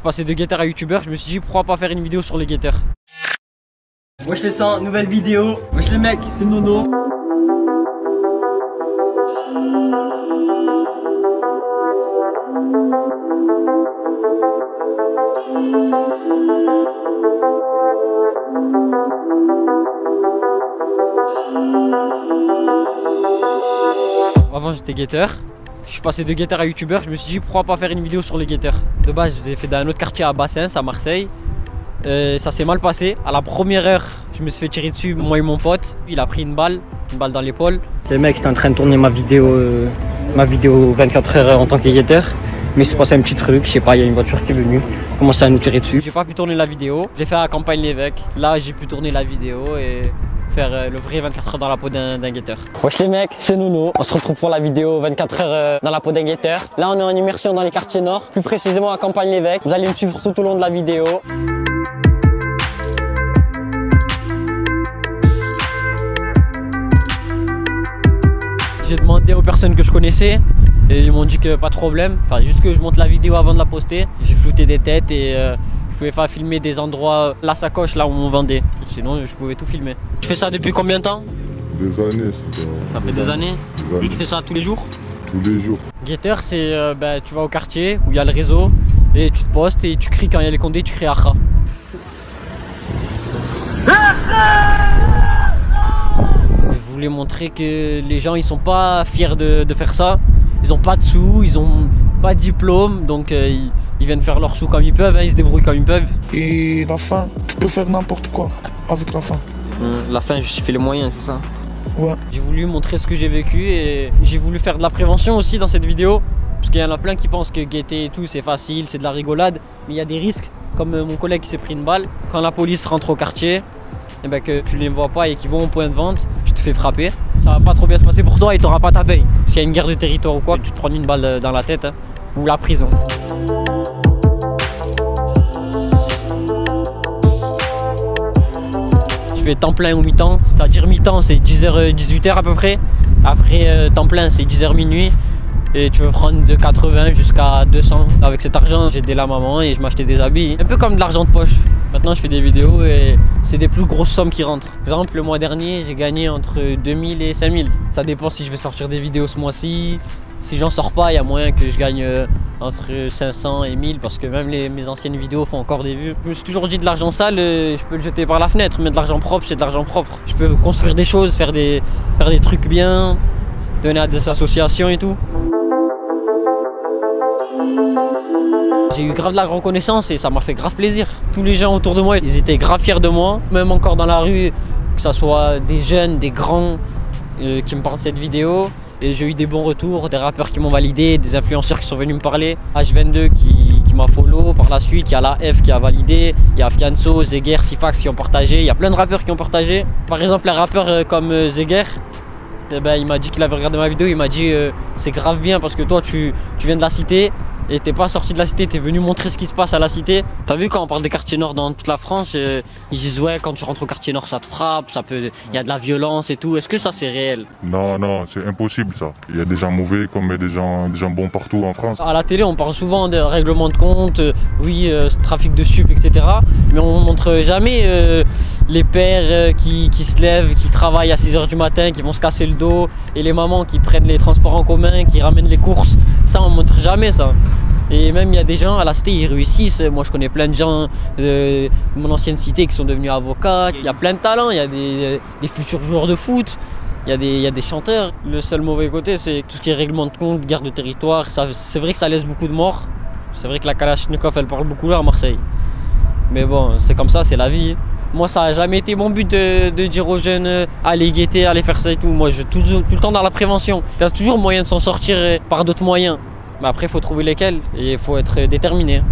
passé de guetteur à youtubeur, je me suis dit pourquoi pas faire une vidéo sur les guetteurs. Wesh les sangs, nouvelle vidéo. Wesh les mecs, c'est Nono. Avant j'étais guetteur. Je suis passé de guetteur à youtubeur, je me suis dit pourquoi pas faire une vidéo sur les guetteurs. De base je l'ai fait dans un autre quartier à Bassins, à Marseille. Ça s'est mal passé. À la première heure, je me suis fait tirer dessus, moi et mon pote. Il a pris une balle dans l'épaule. Les mecs, j'étais en train de tourner ma vidéo 24 heures en tant que guetteur. Mais il s'est passé un petit truc, je sais pas, il y a une voiture qui est venue, a commencé à nous tirer dessus. J'ai pas pu tourner la vidéo, j'ai fait à Campagne-l'Évêque. Là, j'ai pu tourner la vidéo et faire le vrai 24 heures dans la peau d'un guetteur. Wesh les mecs, c'est Nono. On se retrouve pour la vidéo 24 heures dans la peau d'un guetteur. Là, on est en immersion dans les quartiers nord, plus précisément à Campagne-l'Évêque. Vous allez me suivre tout au long de la vidéo. J'ai demandé aux personnes que je connaissais et ils m'ont dit que pas de problème, enfin juste que je monte la vidéo avant de la poster. J'ai flouté des têtes et je pouvais pas filmer des endroits, la sacoche là où on vendait, sinon je pouvais tout filmer. Tu fais ça depuis combien de temps? Des années. Ça fait des années. Tu fais ça tous les jours? Tous les jours. Guetteur c'est tu vas au quartier où il y a le réseau et tu te postes et tu cries quand il y a les condés, tu cries Akha. Je voulais montrer que les gens ils sont pas fiers de faire ça. Ils ont pas de sous, ils ont pas de diplôme, donc ils viennent faire leurs sous comme ils peuvent, hein, ils se débrouillent comme ils peuvent. Et la fin, tu peux faire n'importe quoi avec la fin. La fin justifie les moyens, c'est ça? Ouais. J'ai voulu montrer ce que j'ai vécu et j'ai voulu faire de la prévention aussi dans cette vidéo. Parce qu'il y en a plein qui pensent que guetter et tout c'est facile, c'est de la rigolade. Mais il y a des risques, comme mon collègue qui s'est pris une balle. Quand la police rentre au quartier, et que tu les vois pas et qu'ils vont au point de vente, tu te fais frapper. Ça va pas trop bien se passer pour toi et t'auras pas ta paye. S'il y a une guerre de territoire ou quoi, tu te prends une balle dans la tête, hein, ou la prison. Je fais temps plein ou mi-temps, c'est-à-dire mi-temps c'est 10h, 18h à peu près. Après temps plein c'est 10h minuit. Et tu peux prendre de 80 jusqu'à 200. Avec cet argent, j'ai aidé la maman et je m'achetais des habits. Un peu comme de l'argent de poche. Maintenant, je fais des vidéos et c'est des plus grosses sommes qui rentrent. Par exemple, le mois dernier, j'ai gagné entre 2000 et 5000. Ça dépend si je vais sortir des vidéos ce mois-ci. Si j'en sors pas, il y a moyen que je gagne entre 500 et 1000 parce que même mes anciennes vidéos font encore des vues. Je me suis toujours dit de l'argent sale, je peux le jeter par la fenêtre. Mais de l'argent propre, c'est de l'argent propre. Je peux construire des choses, faire des trucs bien, donner à des associations et tout. J'ai eu grave de la reconnaissance et ça m'a fait grave plaisir. Tous les gens autour de moi, ils étaient grave fiers de moi. Même encore dans la rue, que ce soit des jeunes, des grands qui me parlent de cette vidéo. Et j'ai eu des bons retours, des rappeurs qui m'ont validé, des influenceurs qui sont venus me parler. H22 qui m'a follow par la suite, il y a la F qui a validé, il y a Fianso, Zeger, Sifax qui ont partagé. Il y a plein de rappeurs qui ont partagé. Par exemple, un rappeur comme Zeger, il m'a dit qu'il avait regardé ma vidéo, il m'a dit c'est grave bien parce que toi tu viens de la cité et t'es pas sorti de la cité, t'es venu montrer ce qui se passe à la cité. T'as vu quand on parle des quartiers nord dans toute la France, ils disent ouais quand tu rentres au quartier nord ça te frappe, il y a de la violence et tout. Est-ce que ça c'est réel? Non, c'est impossible ça. Il y a des gens mauvais comme des gens bons partout en France. À la télé on parle souvent de règlement de compte, oui trafic de stup etc. Mais on montre jamais les pères qui se lèvent, qui travaillent à 6 h du matin, qui vont se casser le dos, et les mamans qui prennent les transports en commun, qui ramènent les courses. Ça on montre jamais ça. Et même il y a des gens à la cité, ils réussissent. Moi je connais plein de gens de mon ancienne cité qui sont devenus avocats. Il y a plein de talents, il y a des futurs joueurs de foot, il y a des chanteurs. Le seul mauvais côté c'est tout ce qui est règlement de compte, guerre de territoire. C'est vrai que ça laisse beaucoup de morts. C'est vrai que la Kalachnikov elle parle beaucoup là à Marseille. Mais bon, c'est comme ça, c'est la vie. Moi ça n'a jamais été mon but de dire aux jeunes allez guetter, allez faire ça et tout. Moi je suis tout le temps dans la prévention. Il y a toujours moyen de s'en sortir par d'autres moyens. Mais après il faut trouver lesquels et il faut être déterminé.